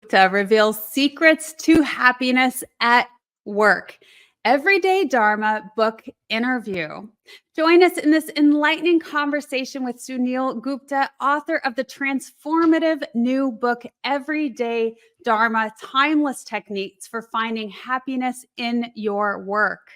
Gupta reveals secrets to happiness at work. Everyday Dharma book interview. Join us in this enlightening conversation with Suneel Gupta, author of the transformative new book, Everyday Dharma Timeless Techniques for Finding Happiness in Your Work.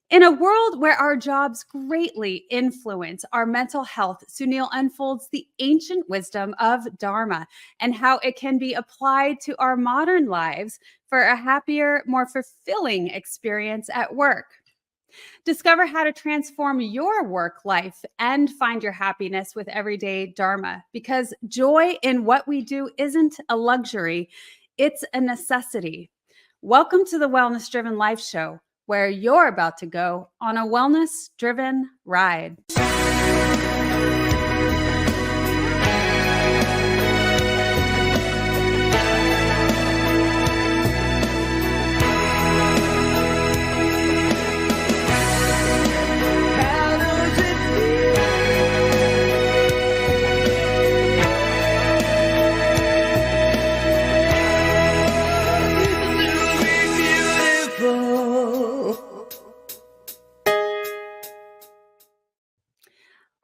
In a world where our jobs greatly influence our mental health, Sunil unfolds the ancient wisdom of Dharma and how it can be applied to our modern lives for a happier, more fulfilling experience at work. Discover how to transform your work life and find your happiness with everyday Dharma, because joy in what we do isn't a luxury, it's a necessity. Welcome to the Wellness Driven Life Show, where you're about to go on a wellness driven ride.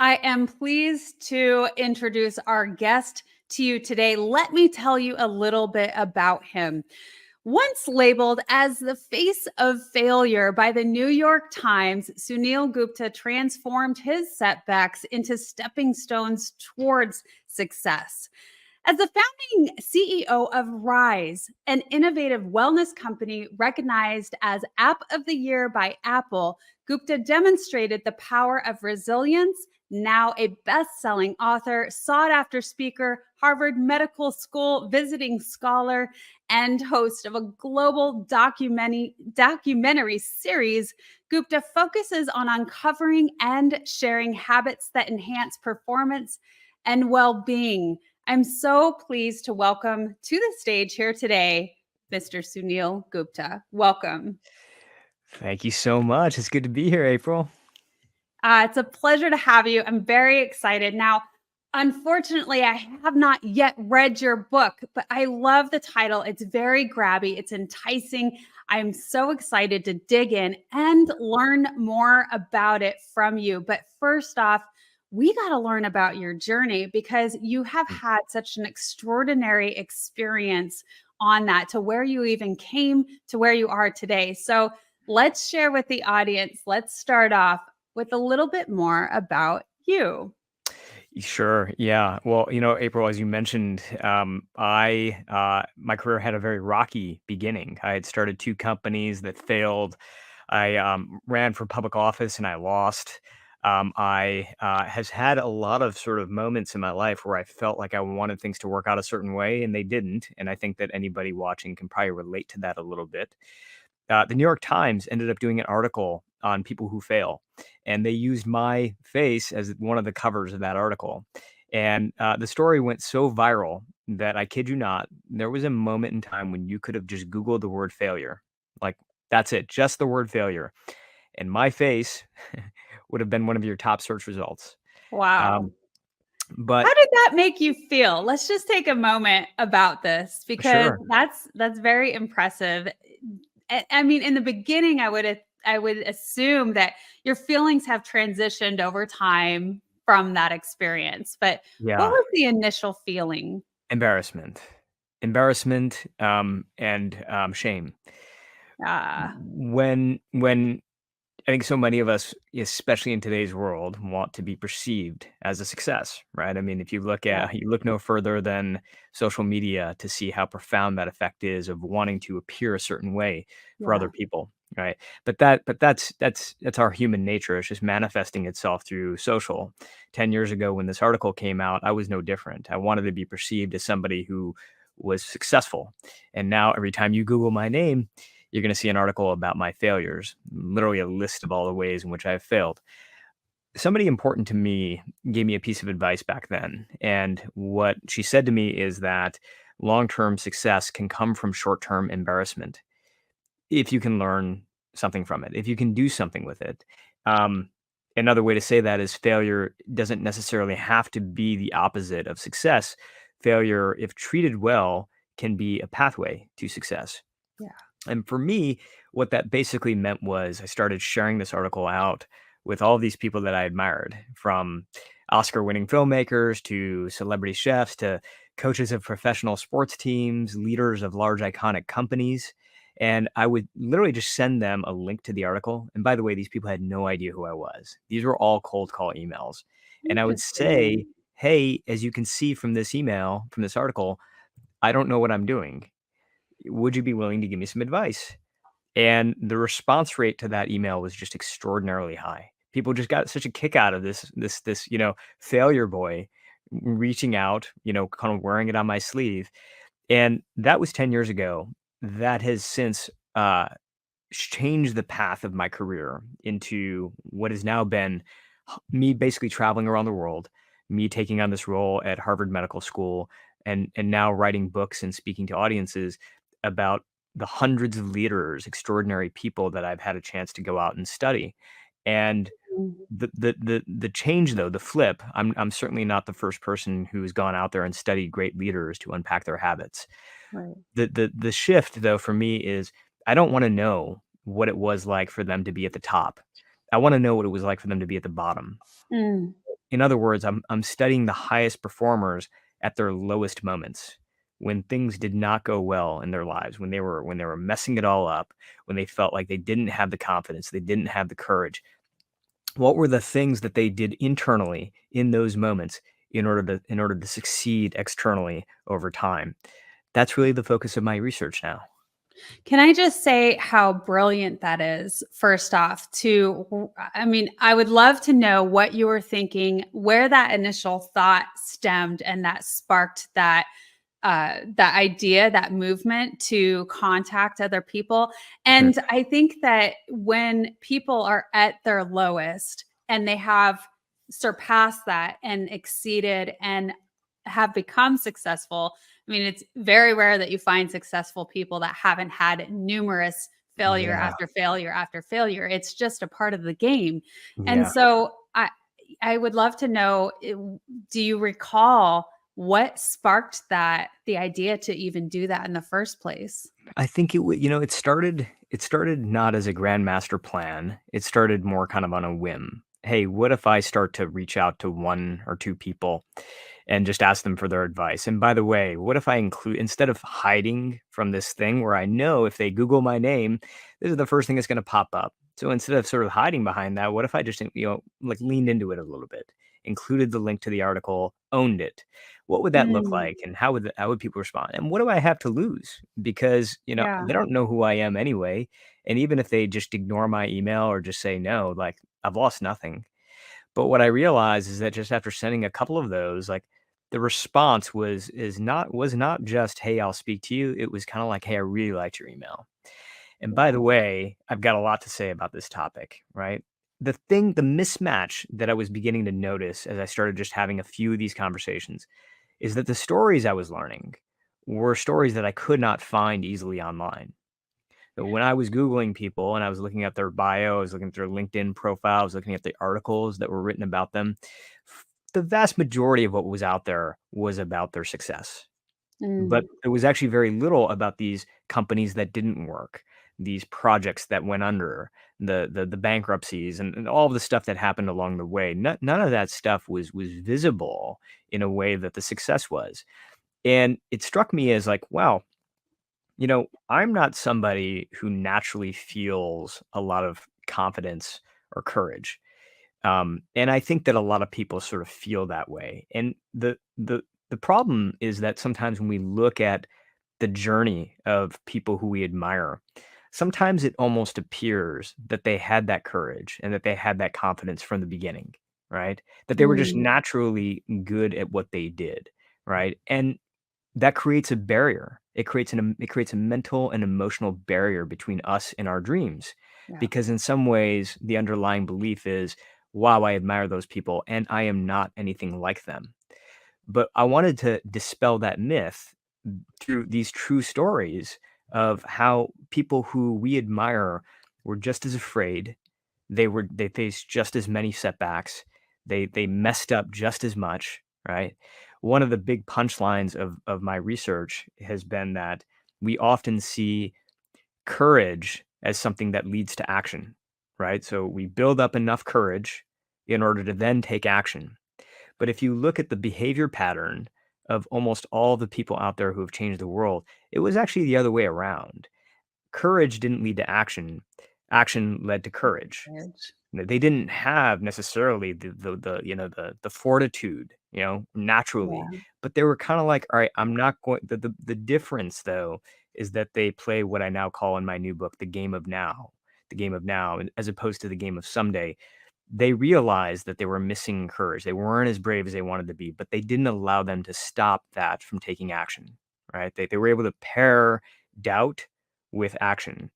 I am pleased to introduce our guest to you today. Let me tell you a little bit about him. Once labeled as the face of failure by the New York Times, Suneel Gupta transformed his setbacks into stepping stones towards success. As the founding CEO of Rise, an innovative wellness company recognized as App of the Year by Apple, Gupta demonstrated the power of resilience. Now a best-selling author, sought-after speaker, Harvard Medical School visiting scholar, and host of a global documentary series, Gupta focuses on uncovering and sharing habits that enhance performance and well-being. I'm so pleased to welcome to the stage here today, Mr. Suneel Gupta. Welcome. Thank you so much. It's good to be here, April. It's a pleasure to have you. I'm very excited. Now, unfortunately, I have not yet read your book, but I love the title. It's very grabby, it's enticing. I'm so excited to dig in and learn more about it from you. But first off, we got to learn about your journey, because you have had such an extraordinary experience on that, to where you even came to where you are today. So let's share with the audience. Let's start off with a little bit more about you. Sure. Yeah. Well, April, as you mentioned, my career had a very rocky beginning. I had started two companies that failed. I ran for public office and I lost. I has had a lot of sort of moments in my life where I felt like I wanted things to work out a certain way and they didn't. And I think that anybody watching can probably relate to that a little bit. The New York Times ended up doing an article on people who fail, and they used my face as one of the covers of that article. And the story went so viral that, I kid you not, there was a moment in time when you could have just Googled the word failure. Like, that's it, just the word failure. And my face would have been one of your top search results. Wow. Um, but How did that make you feel? Let's just take a moment about this, because sure. that's very impressive. I mean, in the beginning, I would assume that your feelings have transitioned over time from that experience. But what Yeah. was the initial feeling? Embarrassment. And shame. Ah, When I think so many of us, especially in today's world, want to be perceived as a success, right? I mean, if yeah, you look no further than social media to see how profound that effect is of wanting to appear a certain way for other yeah, people, right? But that's our human nature. It's just manifesting itself through social. 10 years ago, when this article came out, I was no different. I wanted to be perceived as somebody who was successful, and now every time you Google my name, you're going to see an article about my failures, literally a list of all the ways in which I've failed. Somebody important to me gave me a piece of advice back then. And what she said to me is that long term success can come from short term embarrassment if you can learn something from it, if you can do something with it. Um, Another way to say that is failure doesn't necessarily have to be the opposite of success. Failure, if treated well, can be a pathway to success. Yeah. And for me, what that basically meant was I started sharing this article out with all these people that I admired, from Oscar winning filmmakers to celebrity chefs to coaches of professional sports teams, leaders of large iconic companies. And I would literally just send them a link to the article. And by the way, these people had no idea who I was. These were all cold call emails. And I would Interesting. say, hey, as you can see from this email, from this article, I don't know what I'm doing. Would you be willing to give me some advice? And the response rate to that email was just extraordinarily high. People just got such a kick out of this, failure boy reaching out, kind of wearing it on my sleeve. And that was 10 years ago. That has since changed the path of my career into what has now been me basically traveling around the world, me taking on this role at Harvard Medical School, and now writing books and speaking to audiences about the hundreds of leaders, extraordinary people that I've had a chance to go out and study. And Mm, the change, though, the flip, I'm certainly not the first person who's gone out there and studied great leaders to unpack their habits. right. The shift, though, for me is I don't wanna know what it was like for them to be at the top. I wanna know what it was like for them to be at the bottom. Mm, In other words, I'm studying the highest performers at their lowest moments, when things did not go well in their lives, when they were messing it all up, when they felt like they didn't have the confidence, they didn't have the courage. What were the things that they did internally in those moments in order to succeed externally over time? That's really the focus of my research now. Can I just say how brilliant that is, first off? I mean, I would love to know what you were thinking, where that initial thought stemmed, and that sparked that idea, that movement to contact other people. Sure. And I think that when people are at their lowest and they have surpassed that and exceeded and have become successful, I mean, it's very rare that you find successful people that haven't had numerous failure Yeah, after failure after failure. It's just a part of the game. And yeah. so I would love to know, do you recall what sparked the idea to even do that in the first place? I think it started not as a grandmaster plan. It started more kind of on a whim. Hey, what if I start to reach out to one or two people and just ask them for their advice? And by the way, what if I include, instead of hiding from this thing where I know if they Google my name, this is the first thing that's going to pop up. So instead of sort of hiding behind that, what if I just, like leaned into it a little bit, included the link to the article, owned it? What would that look Mm, like, and how would people respond? And what do I have to lose? Because yeah. they don't know who I am anyway. And even if they just ignore my email or just say no, like I've lost nothing. But what I realized is that just after sending a couple of those, like the response was not just, "Hey, I'll speak to you." It was kind of like, "Hey, I really liked your email." And by the way, I've got a lot to say about this topic, right? The mismatch that I was beginning to notice as I started just having a few of these conversations is that the stories I was learning were stories that I could not find easily online. So when I was Googling people and I was looking at their bio, I was looking at their LinkedIn profile, I was looking at the articles that were written about them, the vast majority of what was out there was about their success. But Mm, there was actually very little about these companies that didn't work, these projects that went under, the bankruptcies, and all of the stuff that happened along the way. None of that stuff was visible in a way that the success was. And it struck me as like, wow, I'm not somebody who naturally feels a lot of confidence or courage. And I think that a lot of people sort of feel that way. And the problem is that sometimes when we look at the journey of people who we admire, sometimes it almost appears that they had that courage and that they had that confidence from the beginning, right? That they were just mm, naturally good at what they did, right? And that creates a barrier. It creates a mental and emotional barrier between us and our dreams, yeah. because in some ways the underlying belief is, wow, I admire those people and I am not anything like them. But I wanted to dispel that myth through these true stories of how people who we admire were just as afraid. They faced just as many setbacks. They messed up just as much, right? one of the big punchlines of my research has been that we often see courage as something that leads to action, right? So we build up enough courage in order to then take action. But if you look at the behavior pattern of almost all the people out there who have changed the world, it was actually the other way around. Courage didn't lead to action. Action led to courage. Courage. They didn't have necessarily the fortitude, naturally, Yeah. but they were kind of like, all right, I'm not going. The difference though is that they play what I now call in my new book the game of now, as opposed to the game of someday. They realized that they were missing courage. They weren't as brave as they wanted to be, but they didn't allow them to stop that from taking action. Right? They were able to pair doubt with action,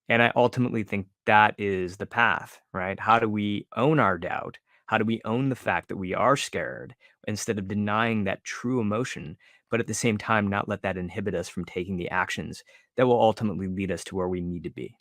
and I ultimately think that is the path, right? How do we own our doubt? How do we own the fact that we are scared instead of denying that true emotion, but at the same time, not let that inhibit us from taking the actions that will ultimately lead us to where we need to be?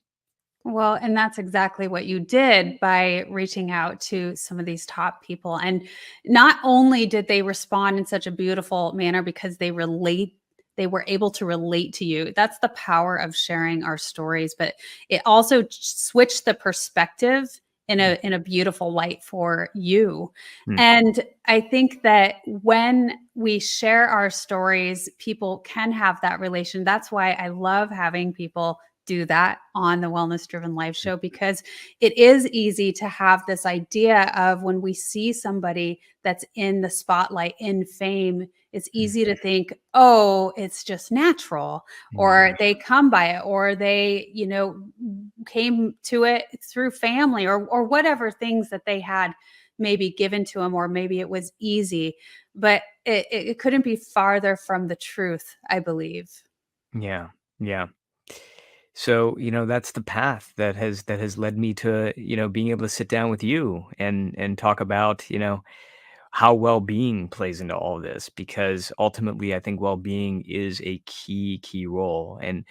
Well, and that's exactly what you did by reaching out to some of these top people. And not only did they respond in such a beautiful manner because they were able to relate to you. That's the power of sharing our stories, but it also switched the perspective Mm, in a beautiful light for you. mm, And I think that when we share our stories, people can have that relation. That's why I love having people do that on the Wellness Driven Life mm, Show, because it is easy to have this idea of when we see somebody that's in the spotlight, in fame, it's mm, easy to think, oh, it's just natural, or mm. they come by it, or they, came to it through family, or whatever things that they had maybe given to them, or maybe it was easy. But it couldn't be farther from the truth, I believe. Yeah, yeah. So, that's the path that has led me to, being able to sit down with you and talk about, how well-being plays into all of this, because ultimately I think well-being is a key role, and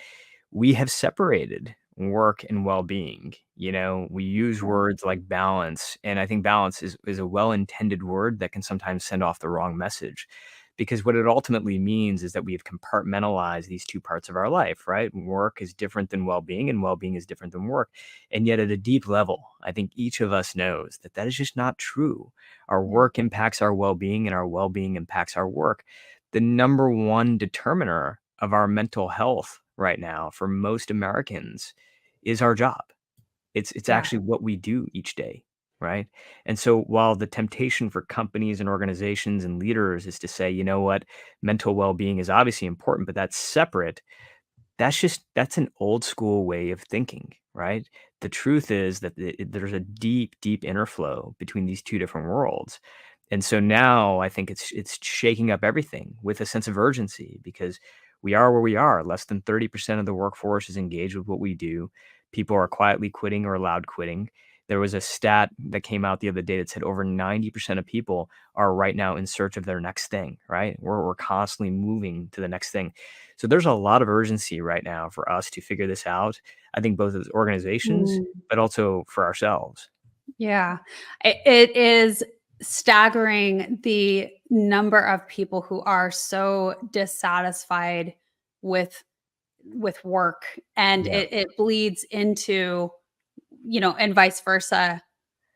we have separated work and well-being. We use words like balance, and I think balance is a well-intended word that can sometimes send off the wrong message, because what it ultimately means is that we have compartmentalized these two parts of our life, right? Work is different than well-being, and well-being is different than work. And yet at a deep level, I think each of us knows that that is just not true. Our Yeah. work impacts our well-being, and our well-being impacts our work. The number one determiner of our mental health right now for most Americans is our job. It's Yeah. actually what we do each day, right? And so while the temptation for companies and organizations and leaders is to say, you know what, mental well-being is obviously important, but that's separate, that's an old school way of thinking, right? The truth is that there's a deep interflow between these two different worlds. And so now I think it's shaking up everything with a sense of urgency, because we are where we are. Less than 30% of the workforce is engaged with what we do. People are quietly quitting or loud quitting. There was a stat that came out the other day that said over 90% of people are right now in search of their next thing, right? We're constantly moving to the next thing. So there's a lot of urgency right now for us to figure this out. I think both as organizations, Mm. but also for ourselves. Yeah. It is staggering the number of people who are so dissatisfied with work, and Yeah. it bleeds into, and vice versa,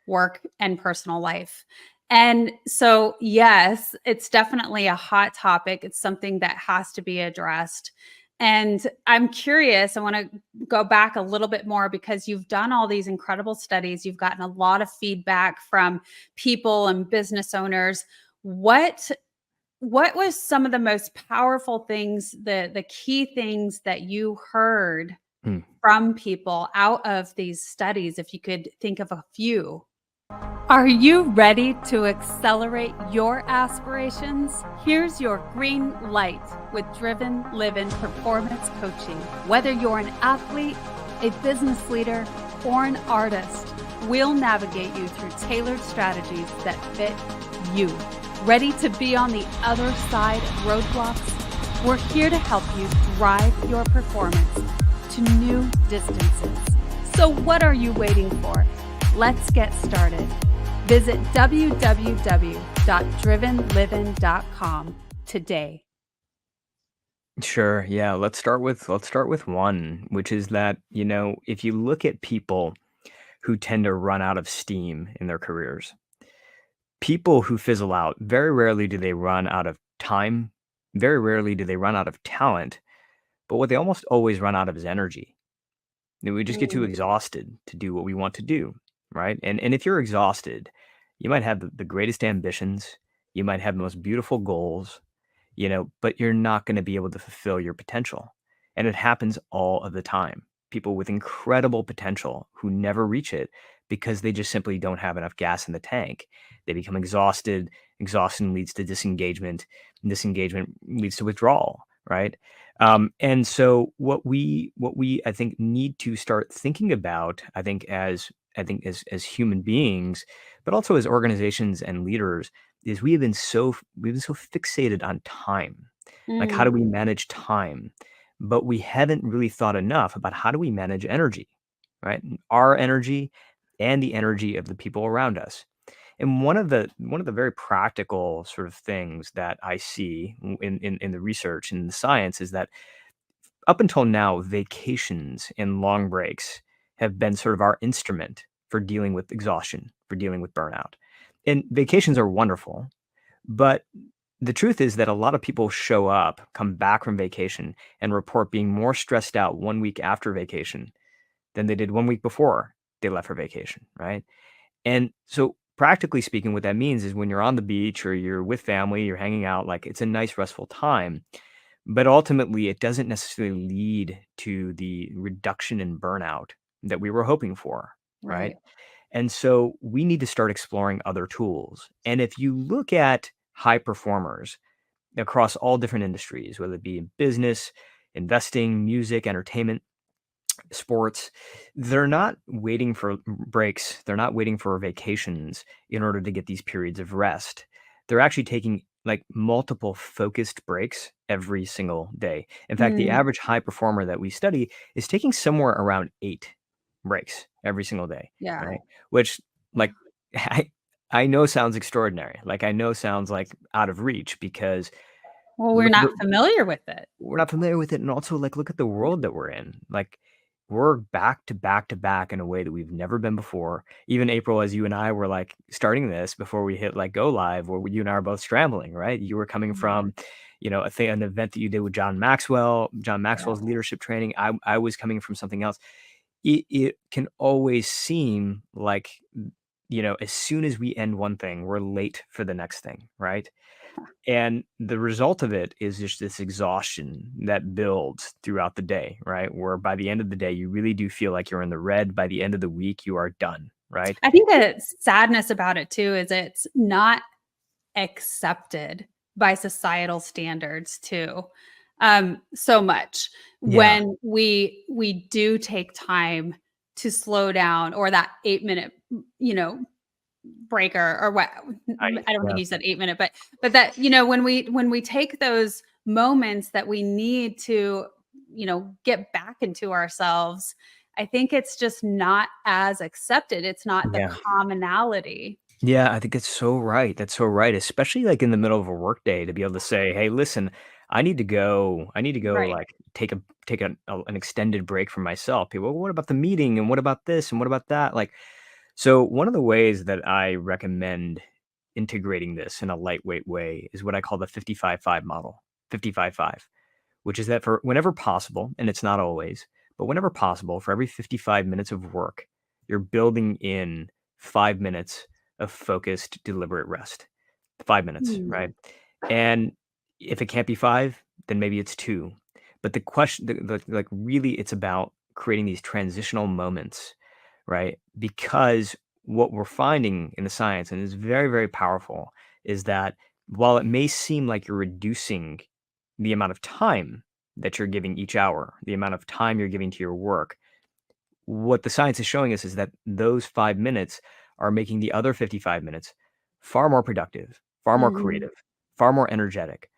work and personal life. And so, yes, it's definitely a hot topic. It's something that has to be addressed. And I'm curious, I want to go back a little bit more, because you've done all these incredible studies. You've gotten a lot of feedback from people and business owners. What what was some of the most powerful things, the key things that you heard Hmm. from people out of these studies, if you could think of a few? Are you ready to accelerate your aspirations? Here's your green light with Driven Living Performance Coaching. Whether you're an athlete, a business leader, or an artist, we'll navigate you through tailored strategies that fit you. Ready to be on the other side of roadblocks? We're here to help you drive your performance to new distances. So what are you waiting for? Let's get started. Visit www.drivenliving.com today. Sure. Yeah. Let's start with one, which is that, if you look at people who tend to run out of steam in their careers, people who fizzle out, very rarely do they run out of time. Very rarely do they run out of talent. But what they almost always run out of is energy. We just get too Mm, exhausted to do what we want to do, right? And if you're exhausted, you might have the greatest ambitions, you might have the most beautiful goals, but you're not going to be able to fulfill your potential. And it happens all of the time. People with incredible potential who never reach it because they just simply don't have enough gas in the tank. They become exhausted. Exhaustion leads to disengagement. And disengagement leads to withdrawal, right? And so what we I think need to start thinking about, I think as human beings, but also as organizations and leaders, is we've been so fixated on time. Like, how do mm, we manage time? But we haven't really thought enough about how do we manage energy, right? Our energy and the energy of the people around us. And one of the very practical sort of things that I see in the research and the science is that up until now, vacations and long breaks have been sort of our instrument for dealing with exhaustion, for dealing with burnout. And vacations are wonderful, but the truth is that a lot of people show up, come back from vacation, and report being more stressed out 1 week after vacation than they did 1 week before they left for vacation, right? And so, practically speaking, what that means is when you're on the beach or you're with family, you're hanging out, like it's a nice, restful time. But ultimately, it doesn't necessarily lead to the reduction in burnout that we were hoping for, right? right. And so we need to start exploring other tools. And if you look at high performers across all different industries, whether it be in business, investing, music, entertainment, sports, they're not waiting for breaks. They're not waiting for vacations in order to get these periods of rest. They're actually taking like multiple focused breaks every single day. In fact, the Mm, average high performer that we study is taking somewhere around 8 breaks every single day, yeah. right? Which, like, I know sounds extraordinary. Like, I know sounds like out of reach because Well, we're look not familiar with it. we're not familiar with it, and also, like, look at the world that we're in. Like, we're back to back to back in a way that we've never been before. Even April, as you and I were, like, starting this before we hit, like, go live, where you and I are both scrambling, right? You were coming Mm, from, an event that you did with John yeah. Maxwell's leadership training. I was coming from something else. It can always seem like, as soon as we end one thing, we're late for the next thing, right? And the result of it is just this exhaustion that builds throughout the day, right? Where by the end of the day, you really do feel like you're in the red. By the end of the week, you are done, right? I think the sadness about it too is it's not accepted by societal standards too, so much. Yeah. When we do take time to slow down, or that 8 minute, you know, breaker, or what, I don't think Yeah. you said 8 minute, but that, when we take those moments that we need to, get back into ourselves, I think it's just not as accepted. It's not the Yeah. commonality. Yeah, I think that's so right. That's so right, especially like in the middle of a workday to be able to say, "Hey, listen, I need to go Right. like take an extended break from myself." People, well, what about the meeting and what about this and what about that? Like, so one of the ways that I recommend integrating this in a lightweight way is what I call the 55-5 model. 55-5, which is that for whenever possible, and it's not always, but whenever possible, for every 55 minutes of work, you're building in 5 minutes of focused, deliberate rest. 5 minutes, Hmm. right? And if it can't be five, then maybe it's two. But the question, like, really, it's about creating these transitional moments, right? Because what we're finding in the science, and is very, very powerful, is that while it may seem like you're reducing the amount of time that you're giving each hour, the amount of time you're giving to your work, what the science is showing us is that those 5 minutes are making the other 55 minutes far more productive, far more Mhm. creative, far more energetic,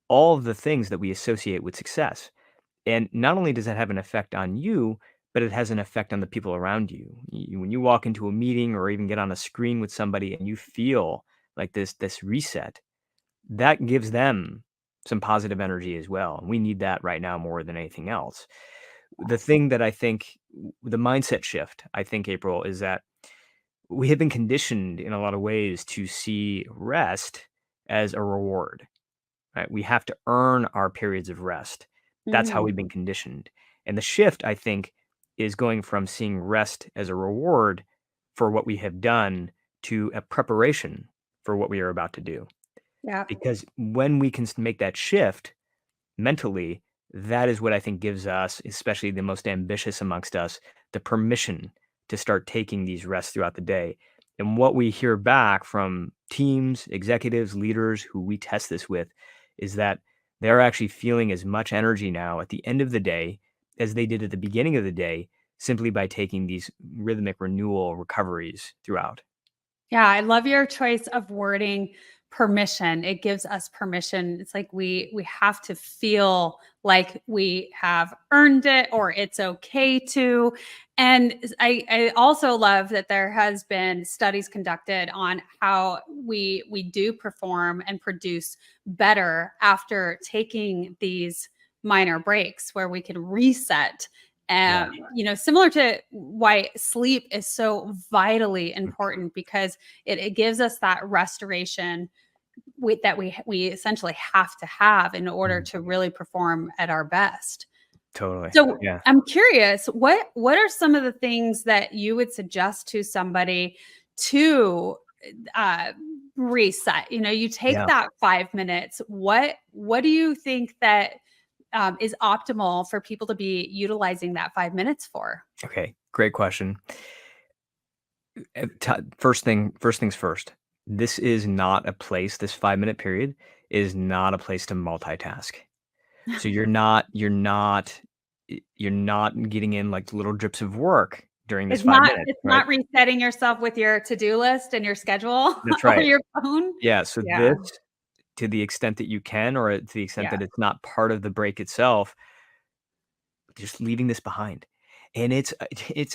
all of the things that we associate with success. And not only does that have an effect on you, but it has an effect on the people around you. When you walk into a meeting or even get on a screen with somebody and you feel like this reset, that gives them some positive energy as well. And we need that right now more than anything else. The thing that I think the mindset shift, I think, April, is that we have been conditioned in a lot of ways to see rest as a reward, right? We have to earn our periods of rest. That's how we've Mhm. been conditioned. And the shift, I think, is going from seeing rest as a reward for what we have done to a preparation for what we are about to do. Yeah. Because when we can make that shift mentally, that is what I think gives us, especially the most ambitious amongst us, the permission to start taking these rests throughout the day. And what we hear back from teams, executives, leaders who we test this with is that they're actually feeling as much energy now at the end of the day as they did at the beginning of the day, simply by taking these rhythmic renewal recoveries throughout. Yeah, I love your choice of wording permission. It gives us permission. It's like we have to feel like we have earned it or it's okay to. And I also love that there has been studies conducted on how we do perform and produce better after taking these minor breaks where we can reset, Yeah. similar to why sleep is so vitally Mm, important because it gives us that restoration that we essentially have to have in order mhm. to really perform at our best. Totally. So Yeah. I'm curious, what are some of the things that you would suggest to somebody to uh, reset? You take Yeah. that 5 minutes. What do you think that is optimal for people to be utilizing that 5 minutes for? Okay. Great question. First things first. This is not a place, this 5-minute period is not a place to multitask. So you're not getting in, like, little drips of work during this It's 5 not minutes, it's right? not resetting yourself with your to-do list and your schedule That's or right. your phone? Yeah, so Yeah, this, to the extent that you can, or to the extent yeah, that it's not part of the break itself, just leaving this behind. And it's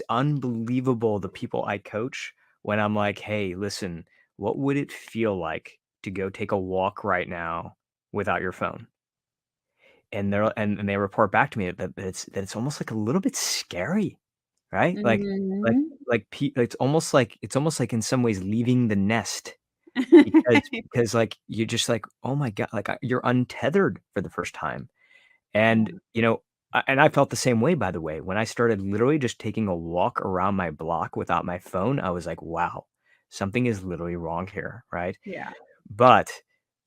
unbelievable the people I coach when I'm like, "Hey, listen, what would it feel like to go take a walk right now without your phone?" And they report back to me that it's almost like a little bit scary, right? Like mhm. it's almost like in some ways leaving the nest because like you're just like, "Oh my god," like, you're untethered for the first time. And, Yeah, and I felt the same way, by the way. When I started literally just taking a walk around my block without my phone, I was like, "Wow, something is literally wrong here," right? yeah, But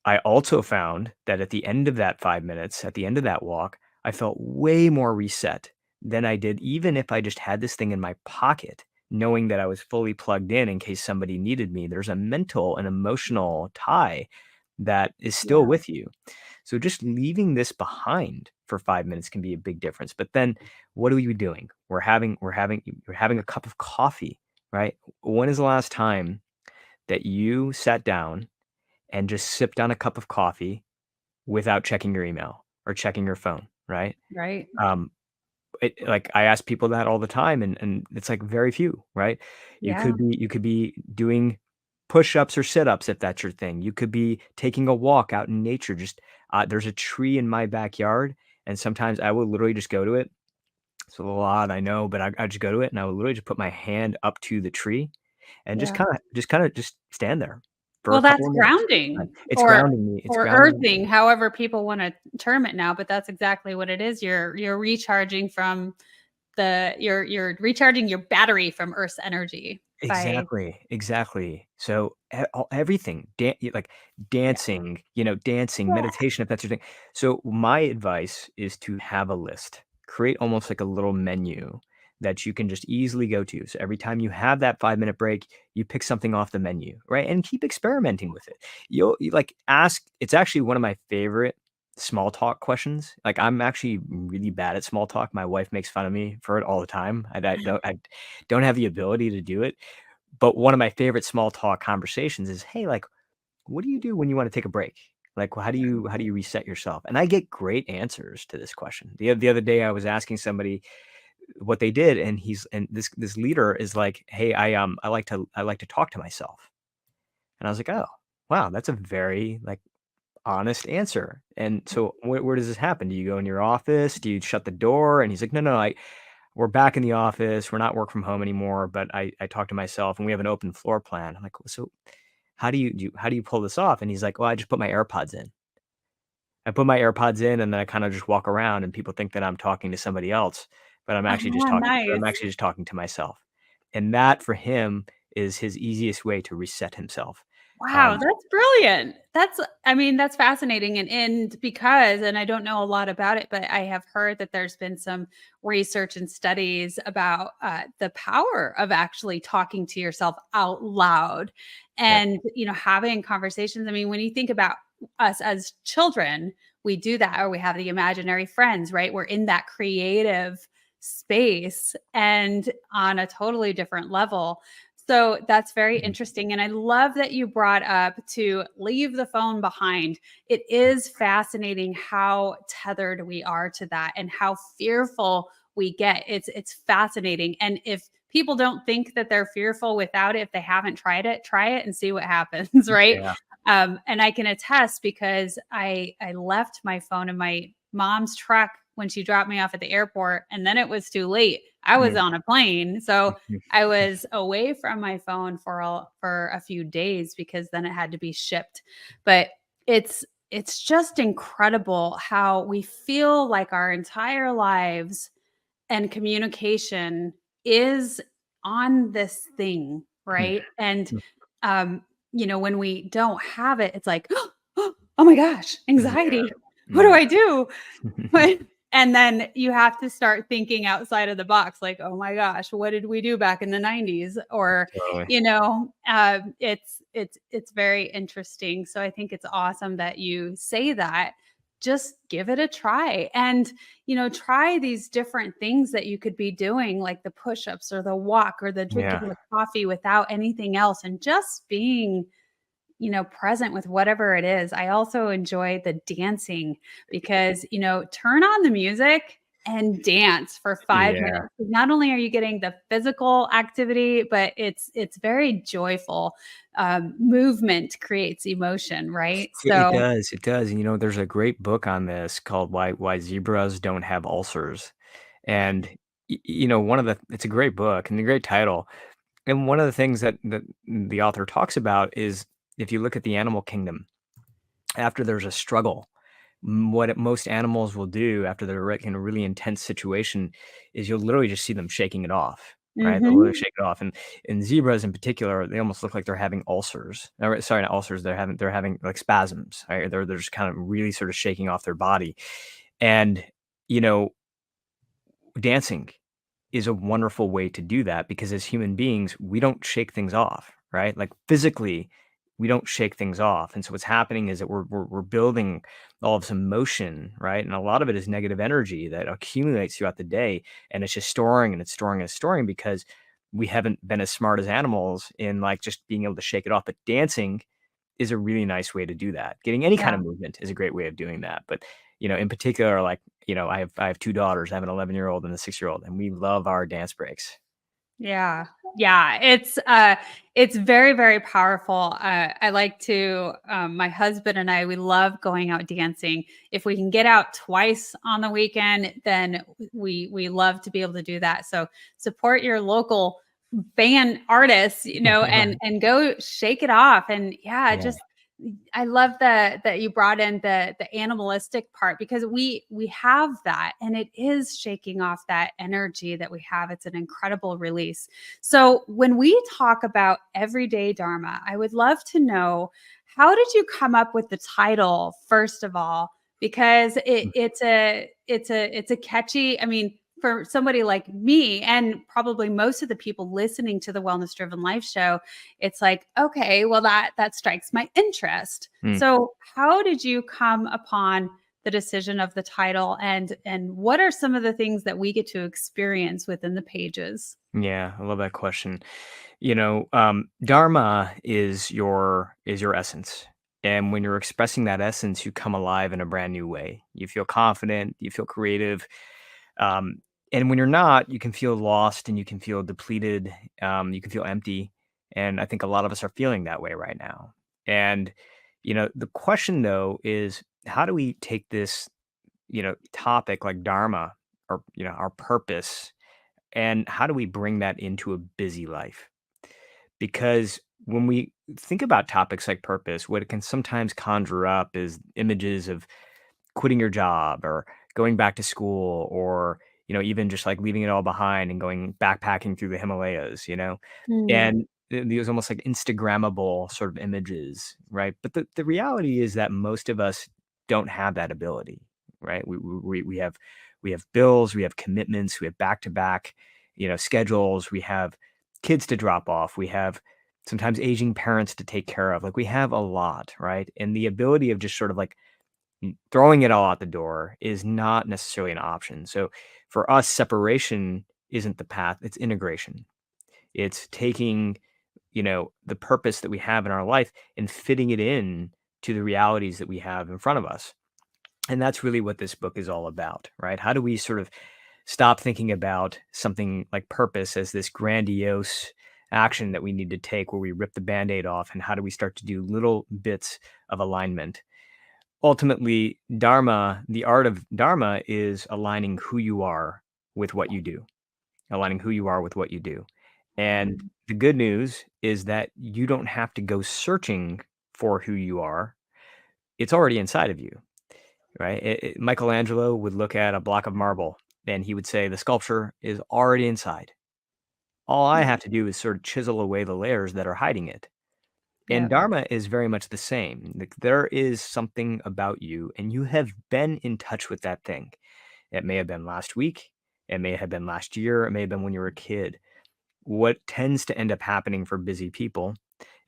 I also found that at the end of that 5 minutes, at the end of that walk, I felt way more reset than I did even if I just had this thing in my pocket, knowing that I was fully plugged in case somebody needed me. There's a mental and emotional tie that is still yeah, with you. So just leaving this behind for 5 minutes can be a big difference. But then what are we doing? We're having a cup of coffee, right? When is the last time that you sat down and just sipped on a cup of coffee without checking your email or checking your phone, right? right. Um, like, I ask people that all the time, and it's, like, very few, right? Yeah, You could be doing push-ups or sit-ups if that's your thing. You could be taking a walk out in nature, just, there's a tree in my backyard, and sometimes I will literally just go to it. It's a little odd, I know, but I just go to it, and I will literally just put my hand up to the tree and yeah. just stand there for Well, a that's couple of minutes. grounding It's or grounding me, it's or grounding me. earthing, however people wanna term it now, but that's exactly what it is. You're recharging from you're recharging your battery from Earth's energy by Exactly, exactly. So, everything, like yeah. dancing, Yeah, meditation, if that's your thing. So, my advice is to have a list. Create almost like a little menu that you can just easily go to. So, every time you have that 5-minute break, you pick something off the menu, right? And keep experimenting with it. Like, ask it's actually one of my favorite small talk questions. Like, I'm actually really bad at small talk. My wife makes fun of me for it all the time. I don't have the ability to do it, but one of my favorite small talk conversations is, "Hey, like, what do you do when you wanna take a break? Like, how do you reset yourself?" And I get great answers to this question. The other day, I was asking somebody, what they did, and this leader is like, "Hey, I like to talk to myself." And I was like, "Oh, wow, that's a very, like, honest answer." And so where does this happen? Do you go in your office? Do you shut the door? And he's like, "No, we're back in the office. We're not work from home anymore, but I talk to myself and we have an open floor plan." I'm like, "So how do you pull this off?" And he's like, "Well, I just put my AirPods in. I put my AirPods in and then I kind of just walk around and people think that I'm talking to somebody else, but Oh, I'm nice. actually just talking to myself." And that for him is his easiest way to reset himself. Wow, Um, that's brilliant. I mean, that's fascinating. And because, and I don't know a lot about it, but I have heard that there's been some research and studies about the power of actually talking to yourself out loud yep. and, having conversations. I mean, when you think about us as children, we do that, or we have the imaginary friends, right? We're in that creative space and on a totally different level. So that's very Mhm. interesting. And I love that you brought up to leave the phone behind. It is fascinating how tethered we are to that and how fearful we get. It's fascinating. And if people don't think that they're fearful without it, if they haven't tried it, try it and see what happens, right? Yeah. And I can attest because I left my phone in my mom's truck when she dropped me off at the airport, and then it was too late. I was Mm, on a plane, so mhm. I was away from my phone for a few days because then it had to be shipped. But it's just incredible how we feel like our entire lives and communication is on this thing, Mm, right? And mm, um, when we don't have it, it's like, oh my gosh, yeah, anxiety. What do yeah. I do? But and then you have to start thinking outside of the box, like, "Oh my gosh, what did we do back in the '90s?" Or, Totally. it's very interesting. So I think it's awesome that you say that. Just give it a try and, try these different things that you could be doing, like the push-ups or the walk or the Yeah. drinking the coffee without anything else and just being present with whatever it is. I also enjoy the dancing because, turn on the music and dance for 5 Yeah. minutes. Not only are you getting the physical activity, but it's very joyful. Movement creates emotion, right? So It does, and, there's a great book on this called Why Zebras Don't Have Ulcers, and, one of the it's a great book and a great title, and one of the things that the author talks about is if you look at the animal kingdom, after there's a struggle, most animals will do after they're in a really intense situation is you'll literally just see them shaking it off, right? They'll literally mhm. shake it off, and zebras in particular, they almost look like they're having ulcers. Or, sorry, not ulcers. They're having like spasms. Right? They're just kind of really sort of shaking off their body, and you know, dancing is a wonderful way to do that because as human beings, we don't shake things off, right? Like physically, we don't shake things off. And so what's happening is that we're building all of some motion, right? And a lot of it is negative energy that accumulates throughout the day. And it's just storing and it's storing and it's storing because we haven't been as smart as animals in like just being able to shake it off. But dancing is a really nice way to do that. Getting any kind Yeah. of movement is a great way of doing that. But, in particular, like, I have 2 daughters. I have an 11-year-old and a 6-year-old, and we love our dance breaks. Yeah. Yeah, it's very, very powerful. I like to my husband and I, we love going out dancing. If we can get out twice on the weekend, then we love to be able to do that. So support your local band artists, and go shake it off. And yeah, Yeah, just I love that you brought in the animalistic part because we have that and it is shaking off that energy that we have. It's an incredible release. So when we talk about everyday Dharma, I would love to know, how did you come up with the title first of all? Because it's a catchy, I mean, for somebody like me and probably most of the people listening to the Wellness Driven Life show, it's like, okay, well that strikes my interest. mm, So how did you come upon the decision of the title, and what are some of the things that we get to experience within the pages? yeah, I love that question. Dharma is your essence, and when you're expressing that essence, you come alive in a brand new way. You feel confident, you feel creative, um, And when you're not, you can feel lost and you can feel depleted. You can feel empty. And I think a lot of us are feeling that way right now. And, the question though is how do we take this, topic like Dharma or, our purpose, and how do we bring that into a busy life? Because when we think about topics like purpose, what it can sometimes conjure up is images of quitting your job or going back to school or, even just like leaving it all behind and going backpacking through the Himalayas. Mm, And these almost like Instagrammable sort of images, right? But the reality is that most of us don't have that ability, right? We have bills, we have commitments, we have back to back, schedules, we have kids to drop off, we have sometimes aging parents to take care of. Like we have a lot, right? And the ability of just sort of like throwing it all out the door is not necessarily an option. So for us, separation isn't the path, it's integration. It's taking, the purpose that we have in our life and fitting it in to the realities that we have in front of us. And that's really what this book is all about, right? How do we sort of stop thinking about something like purpose as this grandiose action that we need to take where we rip the band-aid off, and how do we start to do little bits of alignment? Ultimately, Dharma, the art of Dharma is aligning who you are with what you do, aligning who you are with what you do. And mm, the good news is that you don't have to go searching for who you are. It's already inside of you, right? Michelangelo would look at a block of marble and he would say, the sculpture is already inside. All I mm. have to do is sort of chisel away the layers that are hiding it. And Yep. Dharma is very much the same. Like there is something about you, and you have been in touch with that thing. It may have been last week, it may have been last year, it may have been when you were a kid. What tends to end up happening for busy people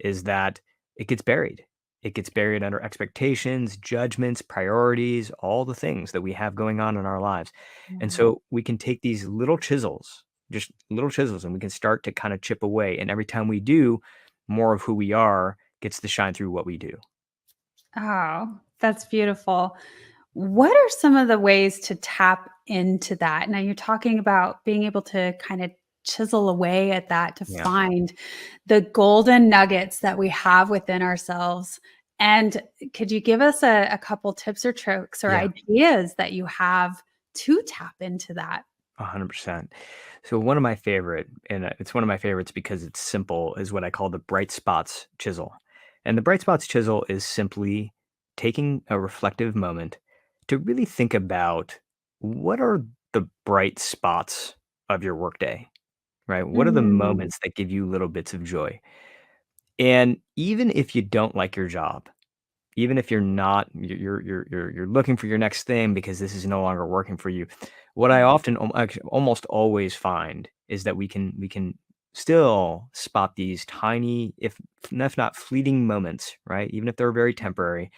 is that it gets buried. It gets buried under expectations, judgments, priorities, all the things that we have going on in our lives. And Mm. so we can take these little chisels, just little chisels, and we can start to kind of chip away. And every time we do, more of who we are gets to shine through what we do. Oh, that's beautiful. What are some of the ways to tap into that? Now, you're talking about being able to kind of chisel away at that to Yeah, find the golden nuggets that we have within ourselves. And could you give us a couple tips or tricks or yeah, ideas that you have to tap into that? 100%. So one of my favorite, and it's one of my favorites because it's simple, is what I call the bright spots chisel. And the bright spots chisel is simply taking a reflective moment to really think about what are the bright spots of your workday, right? What are the Mm, moments that give you little bits of joy? And even if you don't like your job, even if you're not you're looking for your next thing because this is no longer working for you, what I mm, often actually almost always find is that we can still spot these tiny, if not fleeting moments, right? Even if they're very temporary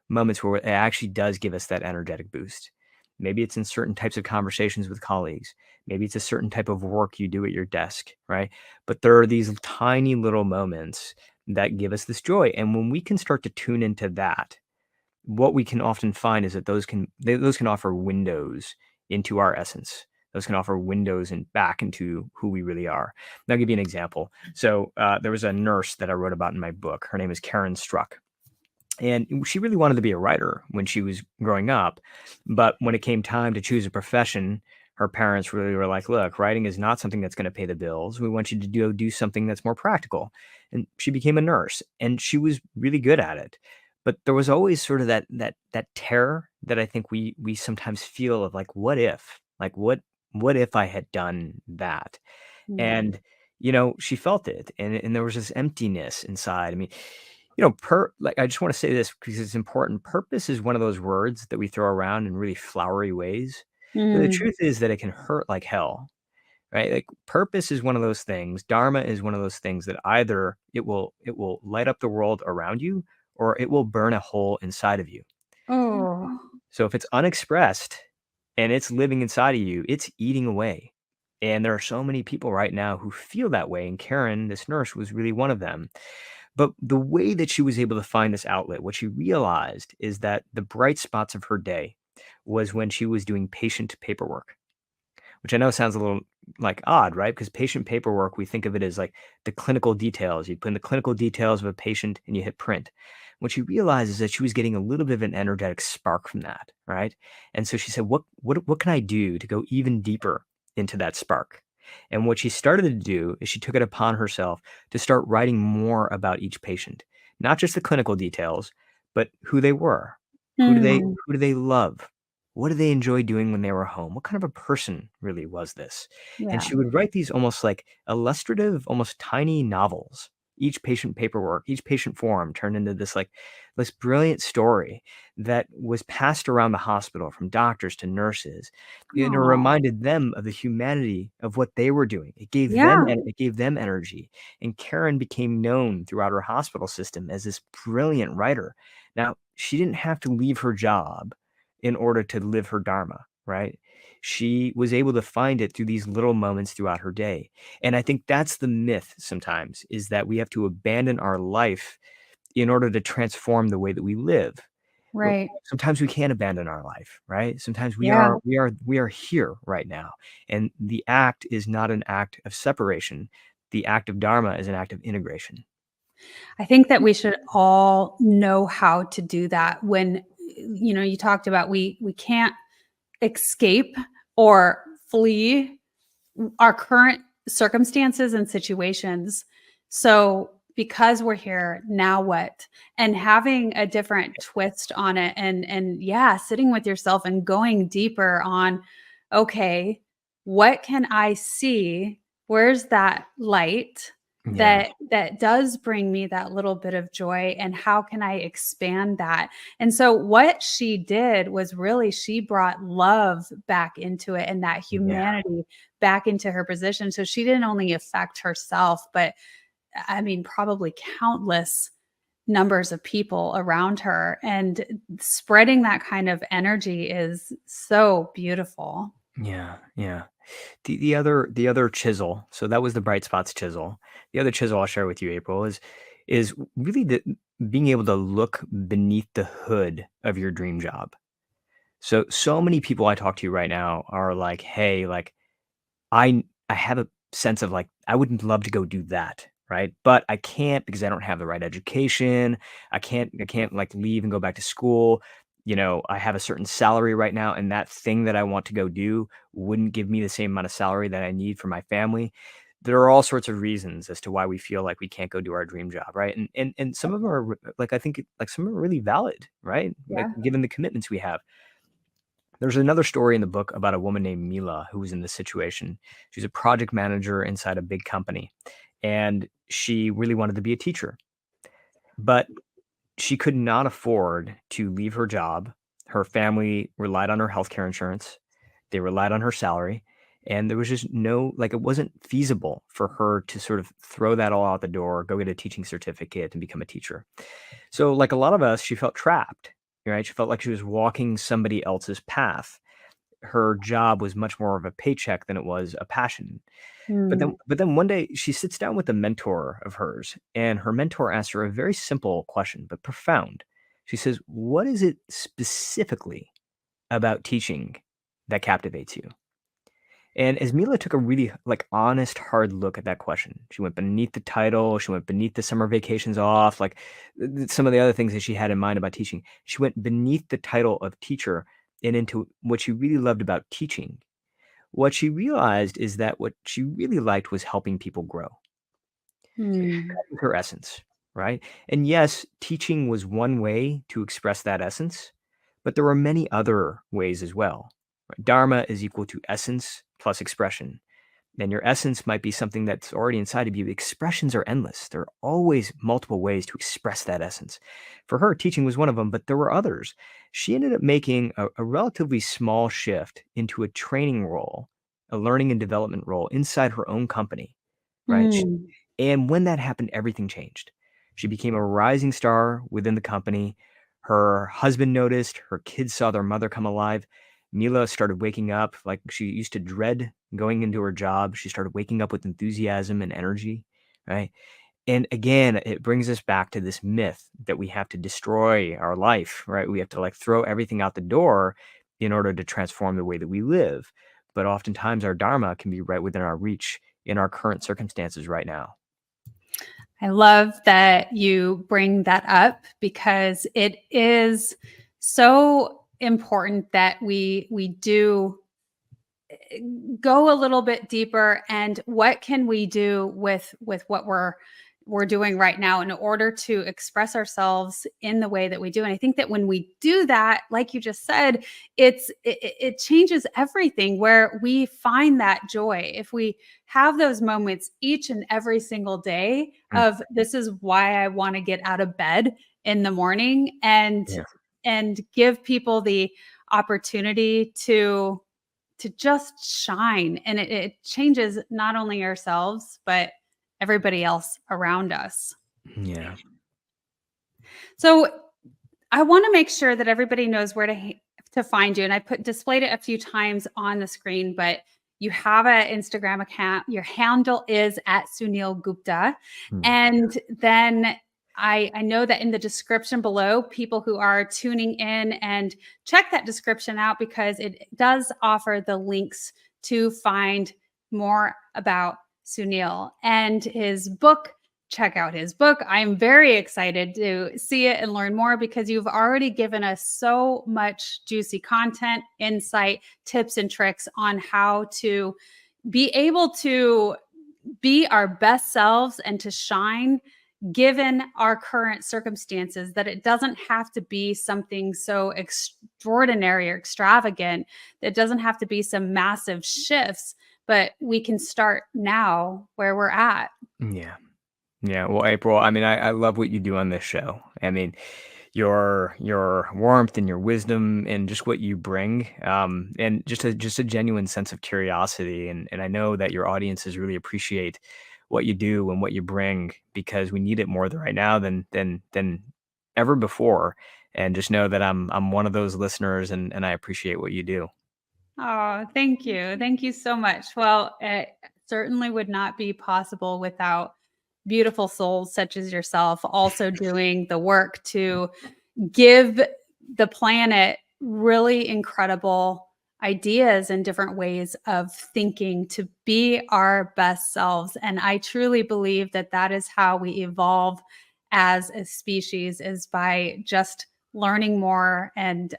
moments where it actually does give us that energetic boost. Maybe it's in certain types of conversations with colleagues. Maybe it's a certain type of work you do at your desk, right? But there are these tiny little moments that give us this joy. And when we can start to tune into that, what we can often find is that those can offer windows into our essence. Those can offer windows and back into who we really are. And I'll give you an example. So there was a nurse that I wrote about in my book. Her name is Karen Struck, and she really wanted to be a writer when she was growing up. But when it came time to choose a profession, her parents really were like, look, writing is not something that's going to pay the bills. We want you to do something that's more practical. And she became a nurse and she was really good at it. But there was always sort of that terror that I think we sometimes feel of like, what if? Like what if I had done that? mm, And, she felt it, and there was this emptiness inside. I mean, I just wanna say this because it's important. Purpose is one of those words that we throw around in really flowery ways, but the mm. truth is that it can hurt like hell, right? Like, purpose is one of those things, dharma is one of those things that either it will light up the world around you, or it will burn a hole inside of you. Oh, So if it's unexpressed and it's living inside of you, it's eating away. And there are so many people right now who feel that way. And Karen, this nurse, was really one of them. But the way that she was able to find this outlet, what she realized is that the bright spots of her day was when she was doing patient paperwork, which I know sounds a little like odd, right? Because patient paperwork, we think of it as like the clinical details. You put in the clinical details of a patient and you hit print. What she realized is that she was getting a little bit of an energetic spark from that, right? And so she said, what can I do to go even deeper into that spark? And what she started to do is she took it upon herself to start writing more about each patient, not just the clinical details, but who they were. Mm, Who do they love? What do they enjoy doing when they were home? What kind of a person really was this? And yeah. she would write these almost like illustrative, almost tiny novels. Each patient paperwork, each patient form turned into this brilliant story that was passed around the hospital from doctors to nurses. And it Oh, reminded them of the humanity of what they were doing. yeah. It gave them energy. And Karen became known throughout her hospital system as this brilliant writer. Now, she didn't have to leave her job in order to live her dharma, right? She was able to find it through these little moments throughout her day. And I think that's the myth sometimes, is that we have to abandon our life in order to transform the way that we live. Well, Right. sometimes we can't abandon our life, right? Sometimes Yeah. we are here right now. And the act is not an act of separation. The act of dharma is an act of integration. I think that we should all know how to do that when, you talked about we can't escape or flee our current circumstances and situations. So, because we're here, now what? And having a different twist on it, and yeah, sitting with yourself and going deeper on, okay, what can I see? Where's that light Yeah. that does bring me that little bit of joy, and how can I expand that? And so what she did was really she brought love back into it, and that Yeah. humanity back into her position. So she didn't only affect herself, but I mean, probably countless numbers of people around her. And spreading that kind of energy is so beautiful. Yeah. Yeah. The other chisel, so that was the bright spots chisel. The other chisel I'll share with you, April, is really being able to look beneath the hood of your dream job. So many people I talk to right now are like, "Hey, like I have a sense of like I would love to go do that, right? But I can't because I don't have the right education. I can't like leave and go back to school. I have a certain salary right now, and that thing that I want to go do wouldn't give me the same amount of salary that I need for my family. There are all sorts of reasons as to why we feel like we can't go do our dream job, right? And some of them are like I think like some are really valid, right? Like Yeah. given the commitments we have. There's another story in the book about a woman named Mila who was in this situation. She's a project manager inside a big company, and she really wanted to be a teacher, but she could not afford to leave her job. Her family relied on her healthcare insurance. They relied on her salary, and there was just no like it wasn't feasible for her to sort of throw that all out the door, go get a teaching certificate and become a teacher. So like a lot of us, she felt trapped, right? She felt like she was walking somebody else's path. Her job was much more of a paycheck than it was a passion. But then Mm, but then one day she sits down with a mentor of hers, and her mentor asks her a very simple question, but profound. She says, "What is it specifically about teaching that captivates you?" And as Mila took a really like honest, hard look at that question, she went beneath the title, she went beneath the summer vacations off, like some of the other things that she had in mind about teaching. She went beneath the title of teacher and into what she really loved about teaching. What she realized is that what she really liked was helping people grow. mm, That was her essence, right? And yes, teaching was one way to express that essence, but there were many other ways as well. Right? Dharma is equal to essence plus expression. And your essence might be something that's already inside of you. Expressions are endless. There are always multiple ways to express that essence. For her, teaching was one of them, but there were others. She ended up making a relatively small shift into a training role, a learning and development role inside her own company, right? mm. And when that happened, everything changed. She became a rising star within the company. Her husband noticed, her kids saw their mother come alive. Mila started waking up like she used to dread going into her job. She started waking up with enthusiasm and energy, right? And again, it brings us back to this myth that we have to destroy our life, right? We have to like throw everything out the door in order to transform the way that we live. but oftentimes our Dharma can be right within our reach in our current circumstances right now. I love that you bring that up because it is so important that we do go a little bit deeper, and what can we do with what we're doing right now in order to express ourselves in the way that we do. And I think that when we do that, like you just said, it changes everything, where we find that joy. If we have those moments each and every single day Mm, of, this is why I want to get out of bed in the morning, yeah. and give people the opportunity to just shine. And it changes not only ourselves, but everybody else around us. Yeah. So I want to make sure that everybody knows where to find you. And I displayed it a few times on the screen, but you have an Instagram account. Your handle is at Suneel Gupta. Mm, And then I know that in the description below, people who are tuning in, and check that description out, because it does offer the links to find more about Suneel and his book. Check out his book. I'm very excited to see it and learn more, because you've already given us so much juicy content, insight, tips, and tricks on how to be able to be our best selves and to shine given our current circumstances, that it doesn't have to be something so extraordinary or extravagant. It doesn't have to be some massive shifts, but we can start now where we're at. yeah. Yeah. Well, April, I mean, I love what you do on this show. I mean, your warmth and your wisdom and just what you bring, and just a genuine sense of curiosity. And I know that your audiences really appreciate what you do and what you bring, because we need it more right now than ever before. And just know that I'm one of those listeners, and I appreciate what you do. Oh, thank you. Thank you so much. Well, it certainly would not be possible without beautiful souls such as yourself also doing the work to give the planet really incredible ideas and different ways of thinking to be our best selves. And I truly believe that that is how we evolve as a species, is by just learning more and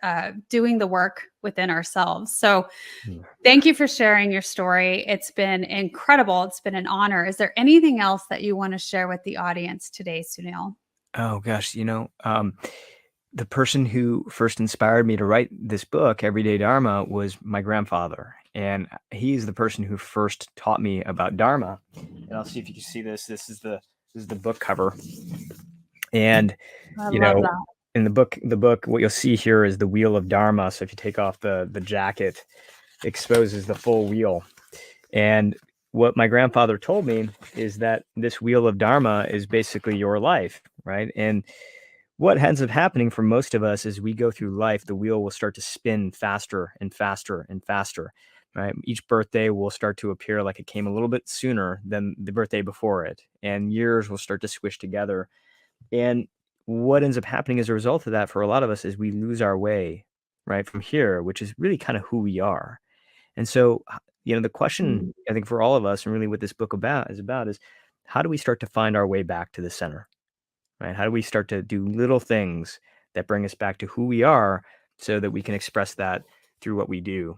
doing the work within ourselves. So Yeah. thank you for sharing your story. It's been incredible. It's been an honor. Is there anything else that you want to share with the audience today, Sunil? Oh gosh, the person who first inspired me to write this book, Everyday Dharma, was my grandfather. And he's the person who first taught me about Dharma. And I'll see if you can see this. This is the book cover. And I you love know, that. in the book, what you'll see here is the wheel of Dharma. So if you take off the jacket, it exposes the full wheel. And what my grandfather told me is that this wheel of Dharma is basically your life, right? And what ends up happening for most of us as we go through life, the wheel will start to spin faster and faster and faster, right? Each birthday will start to appear like it came a little bit sooner than the birthday before it, and years will start to squish together. And what ends up happening as a result of that for a lot of us is we lose our way, right, from here, which is really kind of who we are. And so, the question Mm. I think for all of us, and really what this book is how do we start to find our way back to the center? Right? How do we start to do little things that bring us back to who we are so that we can express that through what we do?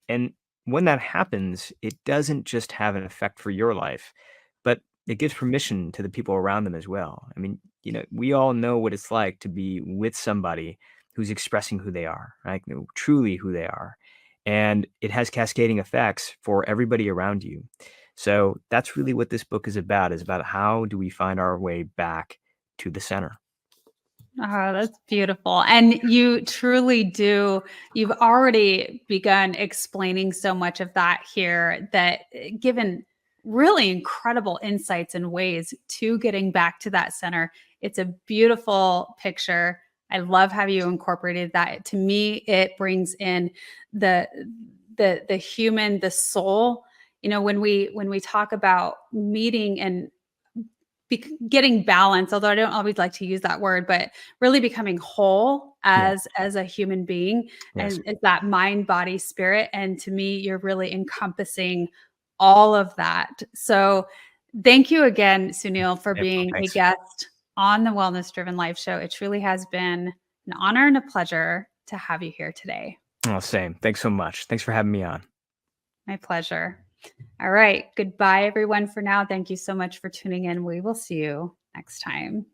And when that happens, it doesn't just have an effect for your life, but it gives permission to the people around them as well. I mean, we all know what it's like to be with somebody who's expressing who they are, right? Truly who they are. And it has cascading effects for everybody around you. So that's really what this book is about how do we find our way back to the center. Oh, that's beautiful. And you truly do. You've already begun explaining so much of that here, that given really incredible insights and ways to getting back to that center. It's a beautiful picture. I love how you incorporated that. To me, it brings in the the human, the soul. When we talk about meeting and getting balance, although I don't always like to use that word, but really becoming whole Yeah. as a human being, Yes. and it's that mind, body, spirit. And to me, you're really encompassing all of that. So thank you again, Suneel, for Yeah. Well, being a thanks. guest on the Wellness Driven Life Show. It truly has been an honor and a pleasure to have you here today. Oh, same. Thanks so much. Thanks for having me on. My pleasure. All right. Goodbye, everyone, for now. Thank you so much for tuning in. We will see you next time.